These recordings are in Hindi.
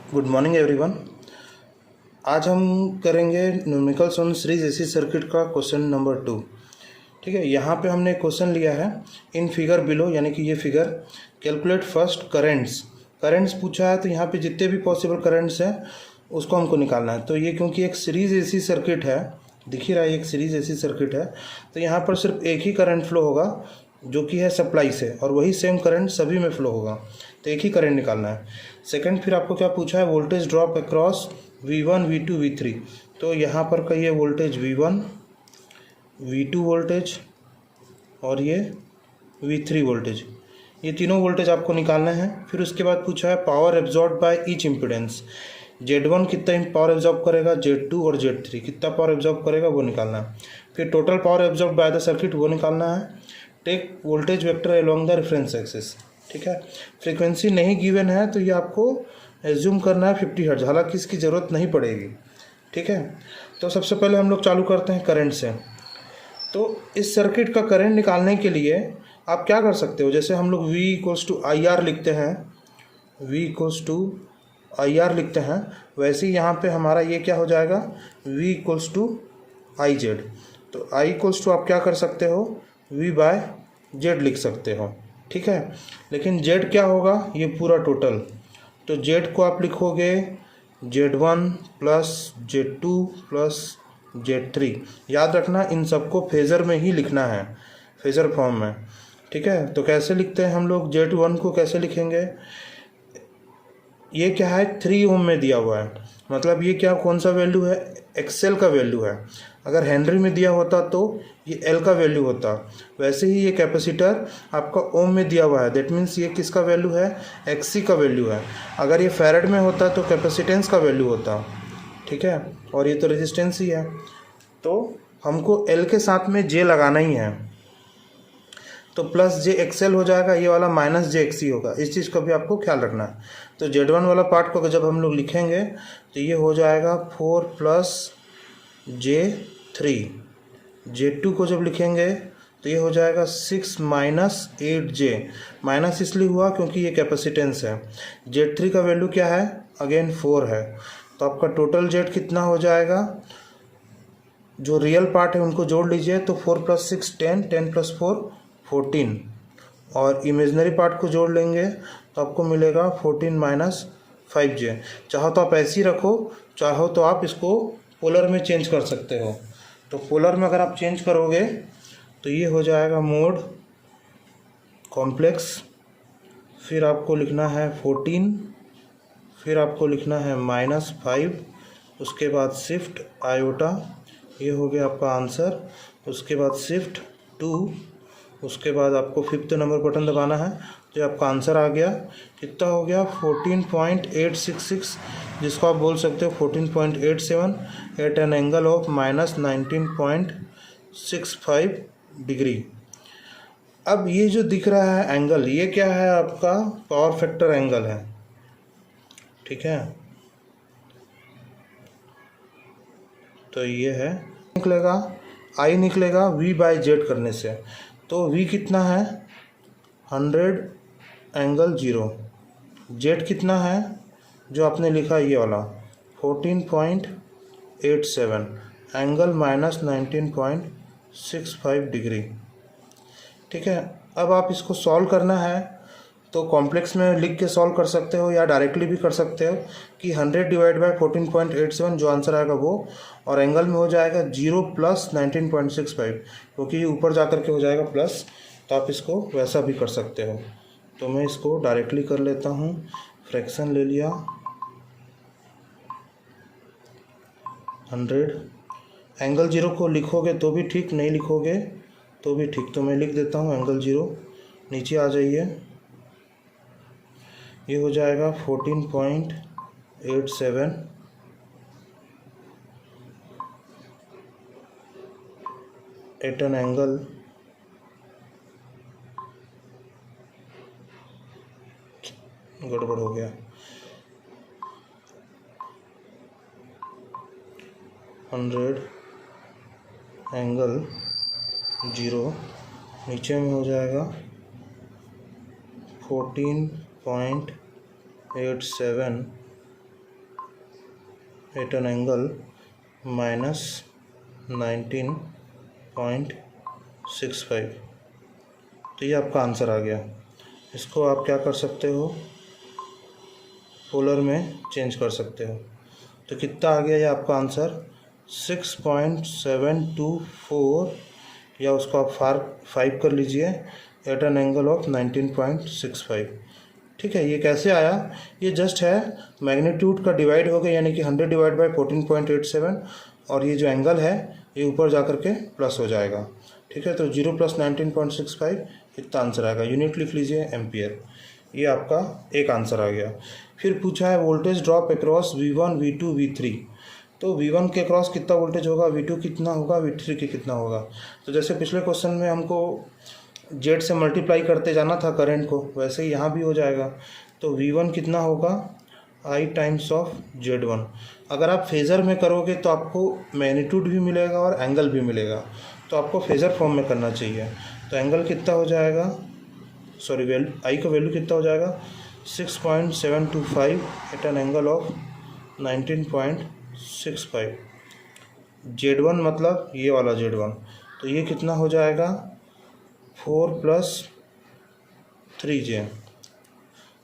Good morning everyone. आज हम करेंगे numericals on series AC circuit का क्वेश्चन नंबर 2। ठीक है, यहाँ पे हमने क्वेश्चन लिया है इन फिगर बिलो, यानी कि ये फिगर कैलकुलेट फर्स्ट करेंट्स पूछा है। तो यहाँ पे जितने भी पॉसिबल करेंट्स हैं उसको हमको निकालना है। तो ये क्योंकि एक सीरीज एसी सर्किट है, दिख ही रहा है एक सीरीज एसी सर्किट है, तो यहाँ पर सिर्फ एक ही करंट फ्लो होगा जो कि है सप्लाई से, और वही सेम करंट सभी में फ्लो होगा। तो एक ही करंट निकालना है। सेकंड, फिर आपको क्या पूछा है, voltage drop across V1 V2 V3। तो यहाँ पर का ये वोल्टेज V1 V2 वोल्टेज और ये V3 वोल्टेज, ये तीनों वोल्टेज आपको निकालना है। फिर उसके बाद पूछा है power absorb by each impedance. Z1 कितना पावर एब्जॉर्ब करेगा, Z2 और Z3 कितना पावर एब्जॉर्ब करेगा वो निकालना है। फिर total power absorb by the circuit वो निकालना है। Take voltage vector along the reference axis. ठीक है, फ्रीक्वेंसी नहीं गिवन है तो ये आपको एज्यूम करना है 50 हर्ट्ज, हालांकि इसकी ज़रूरत नहीं पड़ेगी। ठीक है, तो सबसे पहले हम लोग चालू करते हैं करंट से। तो इस सर्किट का करंट निकालने के लिए आप क्या कर सकते हो, जैसे हम लोग V=IR लिखते हैं, V=IR लिखते हैं, वैसे ही यहाँ पे हमारा ये क्या हो जाएगा, V=IZ। तो I= आप क्या कर सकते हो, V/Z लिख सकते हो। ठीक है, लेकिन Z क्या होगा, ये पूरा टोटल। तो Z को आप लिखोगे Z1 plus Z2 plus Z3। याद रखना इन सबको फेज़र में ही लिखना है, फेज़र फॉर्म में। ठीक है, तो कैसे लिखते हैं हम लोग, Z1 को कैसे लिखेंगे, ये क्या है 3 ओम में दिया हुआ है, मतलब ये क्या कौन सा वैल्यू है, एक्सएल का वैल्यू है। अगर हेनरी में दिया होता तो ये एल का वैल्यू होता। वैसे ही ये कैपेसिटर आपका ओम में दिया हुआ है, दैट मीन्स ये किसका वैल्यू है, एक्सी का वैल्यू है। अगर ये फैरेड में होता तो कैपेसिटेंस का वैल्यू होता। ठीक है, और ये तो रेजिस्टेंस ही है, तो हमको एल के साथ में जे लगाना ही है। तो प्लस जे एक्सएल हो जाएगा, ये वाला माइनस जे एक्सी होगा, इस चीज़ का भी आपको ख्याल रखना है। तो Z1 वाला पार्ट को जब हम लोग लिखेंगे तो ये हो जाएगा 4 + J3। Z2 को जब लिखेंगे तो ये हो जाएगा 6 - 8J। माइनस इसलिए हुआ क्योंकि ये कैपेसिटेंस है। Z3 का वैल्यू क्या है, अगेन 4 है। तो आपका टोटल Z कितना हो जाएगा, जो रियल पार्ट है उनको जोड़ लीजिए, तो 4 + 6 10, 10 + 4 14, और इमेजनरी पार्ट को जोड़ लेंगे तो आपको मिलेगा 14 - 5J। चाहो तो आप ऐसे ही रखो, चाहो तो आप इसको पोलर में चेंज कर सकते हो। तो पोलर में अगर आप चेंज करोगे तो ये हो जाएगा मोड कॉम्प्लेक्स, फिर आपको लिखना है 14, फिर आपको लिखना है -5, उसके बाद शिफ्ट आयोटा, ये हो गया आपका आंसर। उसके बाद शिफ्ट 2, उसके बाद आपको 5th नंबर बटन दबाना है, तो आपका आंसर आ गया। कितना हो गया, 14.866, जिसको आप बोल सकते हो 14.87 at an angle of -19.65 degree. अब ये जो दिख रहा है एंगल, ये क्या है, आपका पावर फैक्टर एंगल है। ठीक है, तो ये है, निकलेगा I निकलेगा V/Z करने से। तो V कितना है, 100∠0। Z कितना है, जो आपने लिखा ये वाला 14.87 एंगल -19.65 डिग्री। ठीक है, अब आप इसको सॉल्व करना है तो कॉम्प्लेक्स में लिख के सॉल्व कर सकते हो या डायरेक्टली भी कर सकते हो कि 100/14.87 जो आंसर आएगा वो, और एंगल में हो जाएगा 0 + 19.65, क्योंकि ऊपर जा कर के हो जाएगा प्लस। तो आप इसको वैसा भी कर सकते हो। तो मैं इसको डायरेक्टली कर लेता हूँ, फ्रैक्शन ले लिया 100, एंगल 0 को लिखोगे तो भी ठीक, नहीं लिखोगे तो भी ठीक। तो मैं लिख देता हूँ एंगल 0, नीचे आ जाइए, ये हो जाएगा 14.87 एट एन एंगल गड़बड़ हो गया 100∠0, नीचे में हो जाएगा 14.87 एट एन एंगल -19.65। तो ये आपका आंसर आ गया। इसको आप क्या कर सकते हो, पोलर में चेंज कर सकते हो। तो कितना आ गया ये आपका आंसर 6.724, या उसको आप 5 कर लीजिए, एट एन एंगल ऑफ 19.65। ठीक है, ये कैसे आया, ये जस्ट है मैग्नीट्यूड का डिवाइड हो गया, यानी कि 100 डिवाइड बाई 14.87, और ये जो एंगल है ये ऊपर जा कर के प्लस हो जाएगा। ठीक है, तो 0 + 19.65 इतना आंसर आएगा। यूनिट लिख लीजिए एम्पियर। ये आपका एक आंसर आ गया। फिर पूछा है voltage drop across V1, V2, V3। तो V1 के अक्रॉस कितना वोल्टेज होगा, V2 कितना होगा, V3 के कितना होगा। तो जैसे पिछले क्वेश्चन में हमको जेड से मल्टीप्लाई करते जाना था करंट को, वैसे ही यहाँ भी हो जाएगा। तो V1 कितना होगा, I टाइम्स ऑफ Z1। अगर आप फेज़र में करोगे तो आपको मैग्नीट्यूड भी मिलेगा और एंगल भी मिलेगा, तो आपको फेज़र फॉर्म में करना चाहिए। तो एंगल कितना हो जाएगा, सॉरी I का वैल्यू कितना हो जाएगा 6.725 eight an angle of 19.65। Z1 मतलब ये वाला Z1, तो ये कितना हो जाएगा 4 + 3J।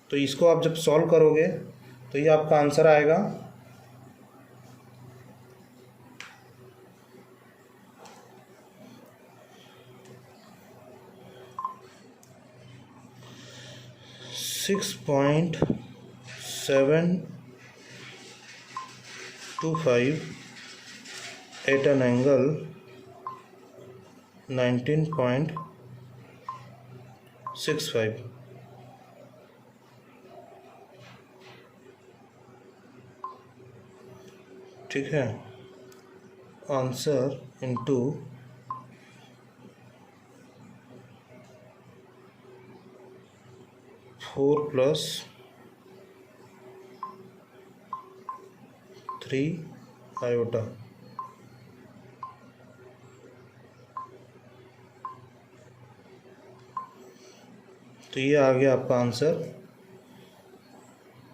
तो इसको आप जब सॉल्व करोगे तो ये आपका आंसर आएगा 6.725 एट एन एंगल 19.65। ठीक है, आंसर इनटू 4 + 3 आयोटा। तो ये आ गया आपका आंसर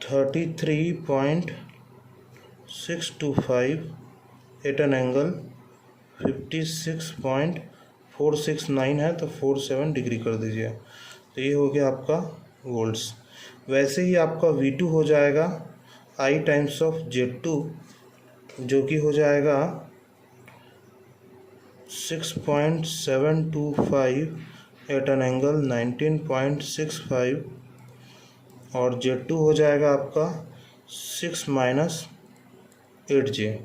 33.625 एट एन एंगल 56.469 है, तो 47 डिग्री कर दीजिए। तो ये हो गया आपका वोल्ट्स। वैसे ही आपका V2 हो जाएगा I टाइम्स ऑफ Z2, जो कि हो जाएगा 6.725 एट एन एंगल 19.65, और Z2 हो जाएगा आपका 6 - 8J।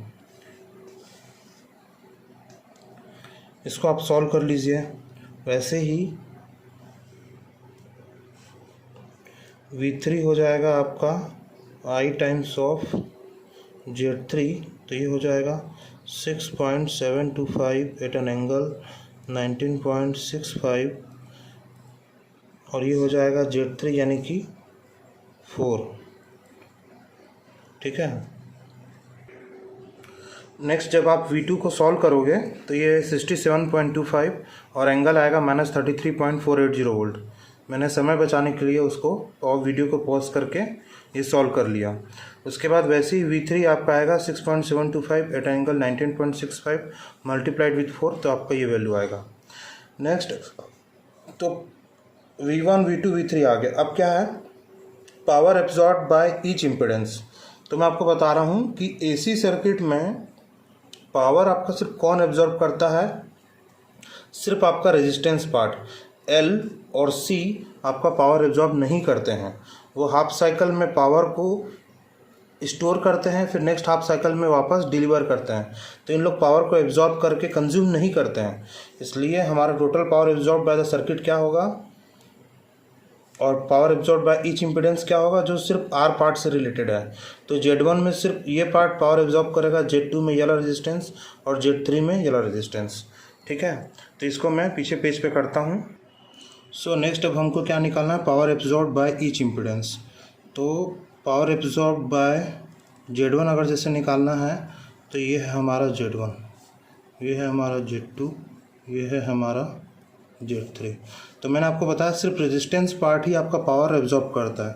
इसको आप सॉल्व कर लीजिए। वैसे ही V3 हो जाएगा आपका I टाइम्स ऑफ Z3, तो ये हो जाएगा 6.725 एट एन एंगल 19.65, और ये हो जाएगा Z3 यानी कि 4। ठीक है, नेक्स्ट जब आप V2 को सॉल्व करोगे तो ये 67.25 और एंगल आएगा -33.480 वोल्ट। मैंने समय बचाने के लिए उसको और वीडियो को पॉज करके ये सॉल्व कर लिया। उसके बाद वैसे ही V3 आपका आएगा 6.725 एट एंगल 19.65 मल्टीप्लाइड विथ 4, तो आपका ये वैल्यू आएगा। नेक्स्ट तो V1, V2, V3 आ गया। अब क्या है, power absorb by each impedance. तो मैं आपको बता रहा हूँ कि AC सर्किट में पावर आपका सिर्फ कौन एब्जॉर्ब करता है, सिर्फ आपका रेजिस्टेंस पार्ट L और C आपका पावर एब्जॉर्ब नहीं करते हैं। वो हाफ साइकिल में पावर को स्टोर करते हैं, फिर नेक्स्ट हाफ साइकिल में वापस डिलीवर करते हैं। तो इन लोग पावर को एब्जॉर्ब करके कंज्यूम नहीं करते हैं। इसलिए हमारा total power absorb by the circuit क्या होगा, और power absorb by each impedance क्या होगा, जो सिर्फ R पार्ट से रिलेटेड है। तो Z1 में सिर्फ ये पार्ट पावर एब्जॉर्ब करेगा, Z2 में ये वाला रेजिस्टेंस और Z3 में ये वाला रेजिस्टेंस। ठीक है, तो इसको मैं पीछे पेज पे करता हूँ। सो नेक्स्ट अब हमको क्या निकालना है, power absorb by each impedance. तो पावर एब्जॉर्ब बाय Z1 अगर जैसे निकालना है तो ये है हमारा Z1, ये है हमारा Z2, ये है हमारा Z3। तो मैंने आपको बताया सिर्फ रेजिस्टेंस पार्ट ही आपका पावर एब्जॉर्ब करता है।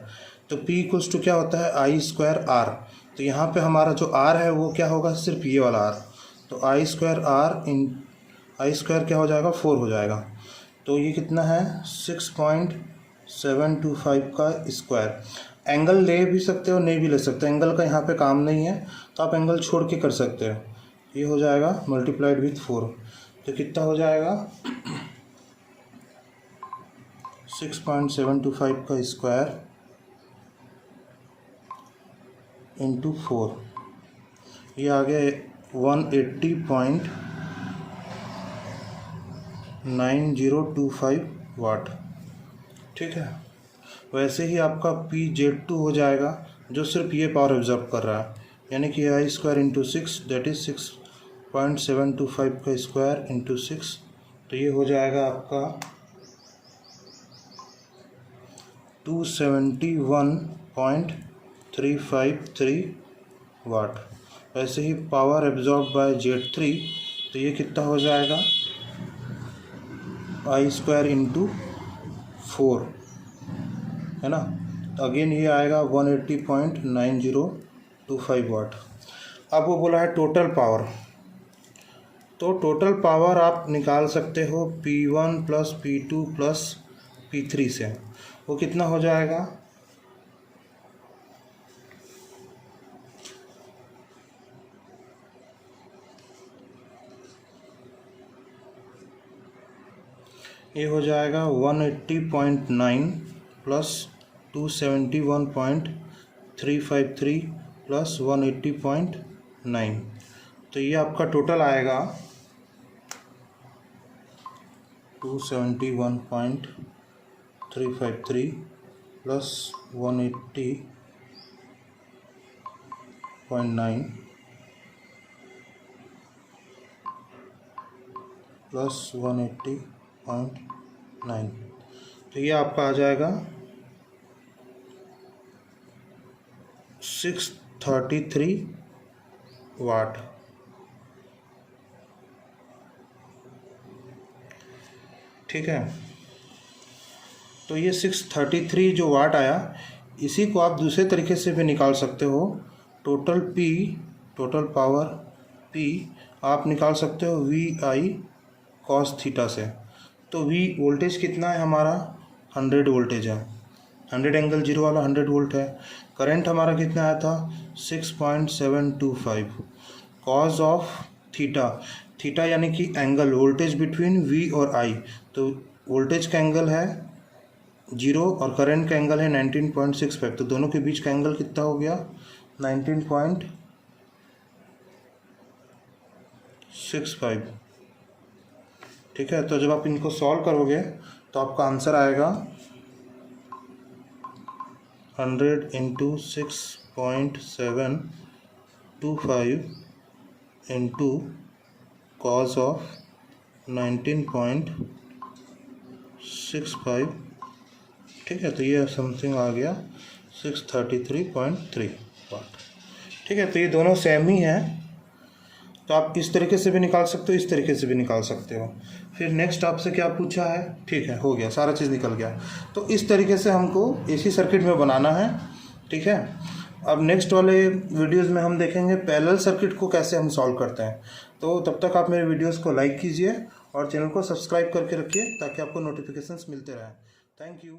तो P = क्या होता है, I² R। तो यहाँ पे हमारा जो R है वो क्या होगा, सिर्फ ये वाला R, तो आई स्क्वायर क्या हो जाएगा, 4 हो जाएगा। तो ये कितना है, 6.725 का स्क्वायर। एंगल ले भी सकते हो, नहीं भी ले सकते, एंगल का यहाँ पे काम नहीं है, तो आप एंगल छोड़ के कर सकते हो। ये हो जाएगा मल्टीप्लाइड विथ 4, तो कितना हो जाएगा 6.725 का स्क्वायर इंटू 4, ये आ गया 180.9025 वाट। ठीक है, वैसे ही आपका PZ2 हो जाएगा, जो सिर्फ ये पावर एब्जॉर्ब कर रहा है, यानी कि आई स्क्वायर इंटू 6, दैट इज 6.725 का स्क्वायर इंटू 6, तो ये हो जाएगा आपका 271.353 वाट। वैसे ही पावर एब्जॉर्ब बाय Z3, तो ये कितना हो जाएगा, आई स्क्वायर इंटू 4, है ना। अगेन ये आएगा 180.9025 वाट। अब वो बोला है टोटल पावर, तो टोटल पावर आप निकाल सकते हो P1 plus P2 plus P3 से। वो कितना हो जाएगा, ये हो जाएगा 180.9 प्लस 271.353 प्लस 180.9, तो ये आपका टोटल आएगा 271.353 प्लस 180.9 प्लस 180.9, तो ये आपका आ जाएगा 633 वाट। ठीक है, तो ये 633 जो वाट आया, इसी को आप दूसरे तरीके से भी निकाल सकते हो। टोटल पावर P आप निकाल सकते हो VI cos थीटा से। तो V वोल्टेज कितना है हमारा, 100 वोल्टेज है, 100 एंगल 0 वाला 100 वोल्ट है। करंट हमारा कितना आया था, 6.725 कॉज ऑफ थीटा यानी कि एंगल, वोल्टेज बिटवीन V और I, तो वोल्टेज का एंगल है 0 और करंट का एंगल है 19.65, तो दोनों के बीच का एंगल कितना हो गया, 19.65। ठीक है, तो जब आप इनको सॉल्व करोगे तो आपका आंसर आएगा 100 इंटू 6.725 इंटू कॉस ऑफ 19.65। ठीक है, तो ये समथिंग आ गया 633.3 वाट। ठीक है, तो ये दोनों सेम ही हैं, तो आप इस तरीके से भी निकाल सकते हो, इस तरीके से भी निकाल सकते हो। फिर नेक्स्ट आपसे क्या पूछा है, ठीक है, हो गया, सारा चीज़ निकल गया। तो इस तरीके से हमको AC सर्किट में बनाना है। ठीक है, अब नेक्स्ट वाले वीडियोज़ में हम देखेंगे पैरेलल सर्किट को कैसे हम सॉल्व करते हैं। तो तब तक आप मेरे वीडियोज़ को लाइक कीजिए और चैनल को सब्सक्राइब करके रखिए ताकि आपको नोटिफिकेशंस मिलते रहें। Thank you.